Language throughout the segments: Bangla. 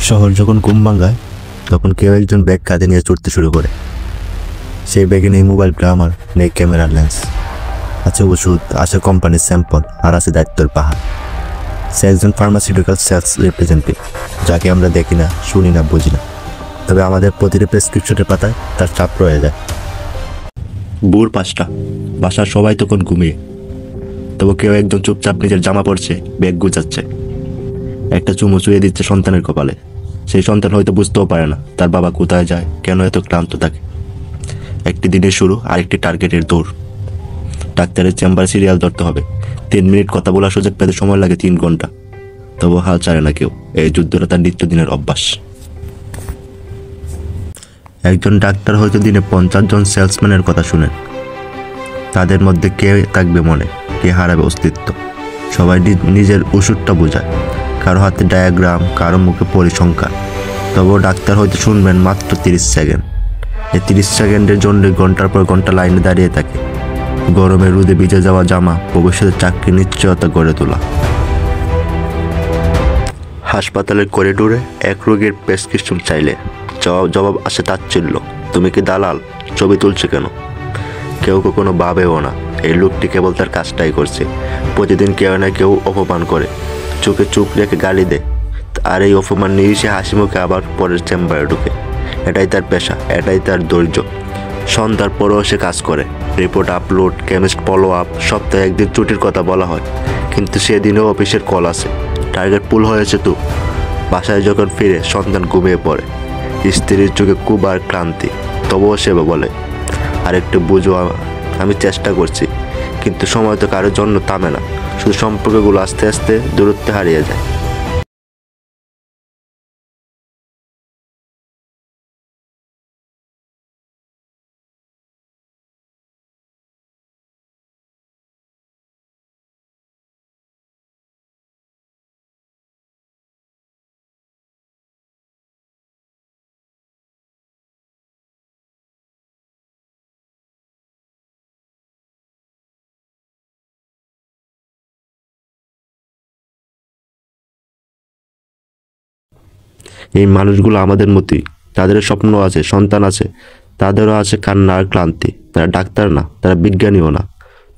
শহর যখন ঘুম ভাঙায় তখন কেউ একজন ব্যাগ কাঁধে নিয়ে চড়তে শুরু করে। সেই ব্যাগে নেই মোবাইল গ্রামার, নেই ক্যামেরার লেন্স, আছে ওষুধ, আছে কোম্পানির স্যাম্পল, আর আছে দায়িত্বের পাহাড়। সে একজন ফার্মাসিউটিক্যাল সেলস রিপ্রেজেন্টেটিভ, যাকে আমরা দেখি না, শুনি না, বুঝি না, তবে আমাদের প্রতিটি প্রেসক্রিপশনের পাতায় তার চাপ রয়ে যায়। ভোর 5টা, বাসার সবাই তখন ঘুমিয়ে, তবু কেউ একজন চুপচাপ নিজের জামা পরছে, ব্যাগ গুছাচ্ছে, একটা চুমু চুয়ে দিচ্ছে সন্তানের কপালে। সেই সন্তান হয়তো বুঝতেও পারে না তার বাবা কোথায় যায়, কেন এত ক্লান্ত থাকে। একটি দিনের শুরু, আরেকটি টার্গেটের দৌড়। ডাক্তারের চেম্বারে সিরিয়াল ধরতে হবে, 3 মিনিট কথা বলার সুযোগ পেতে সময় লাগে 3 ঘন্টা। তবু হাল ছাড়ে না কেউ, এই যুদ্ধটা তার নিত্যদিনের অভ্যাস। একজন ডাক্তার হয়তো দিনে 50 জন সেলসম্যানের কথা শুনেন। তাদের মধ্যে কে থাকবে মনে, কে হারাবে অস্তিত্ব। সবাই নিজের ওষুধটা বোঝায়, কারো হাতে ডায়াগ্রাম, কারো মুখে পরিসংখ্যান। তবুও ডাক্তার হয়তো শুনবেন মাত্র 30 সেকেন্ড। এই 30 সেকেন্ডের জন্য ঘন্টার পর ঘন্টা লাইনে দাঁড়িয়ে থাকে। গরমে রোদে ভিজে যাওয়া জামা, ভবিষ্যতের চাকরির নিশ্চয়তা গড়ে তোলা। হাসপাতালের করিডোরে এক রোগীর প্রেসক্রিপশন চাইলে জবাব আসে তাচ্ছিল্য, তুমি কি দালাল? ছবি তুলছে কেন? কেউ কখনো ভাবেও না এই লোকটি কেবল তার কাজটাই করছে। প্রতিদিন কেউ না কেউ অপমান করে, চোখে চোখ রেখে গালি দেয়, আর এই অপমান নিয়ে সে হাসি মুখে আবার পরের চেম্বারে ঢুকে। এটাই তার পেশা, এটাই তার ধৈর্য। সন্ধ্যার পরেও সে কাজ করে, report upload, chemist follow up. সপ্তাহে একদিন ছুটির কথা বলা হয়, কিন্তু সেদিনেও অফিসের কল আসে, টার্গেট পুল হয়েছে তো। বাসায় যখন ফিরে সন্তান ঘুমিয়ে পড়ে, স্ত্রীর চোখে খুব আর ক্লান্তি। তবুও সে বলে, আরেকটু বুঝো, আমি চেষ্টা করছি। কিন্তু সময় তো কারোর জন্য থামে না, শুধু সম্পর্কগুলো আস্তে আস্তে দূরত্বে হারিয়ে যায়। এই মানুষগুলো আমাদের মতোই, তাদের স্বপ্ন আছে, সন্তান আছে, তাদেরও আছে কান্না আর ক্লান্তি। তারা ডাক্তার না, তারা বিজ্ঞানীও না,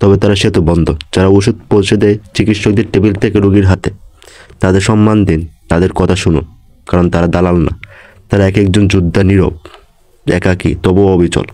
তবে তারা সেতু বন্ধ, যারা ওষুধ পৌঁছে দেয় চিকিৎসকদের টেবিল থেকে রোগীর হাতে। তাদের সম্মান দিন, তাদের কথা শুনুন, কারণ তারা দালাল না, তারা এক একজন যোদ্ধা, নীরব, একাকী, তবুও অবিচল।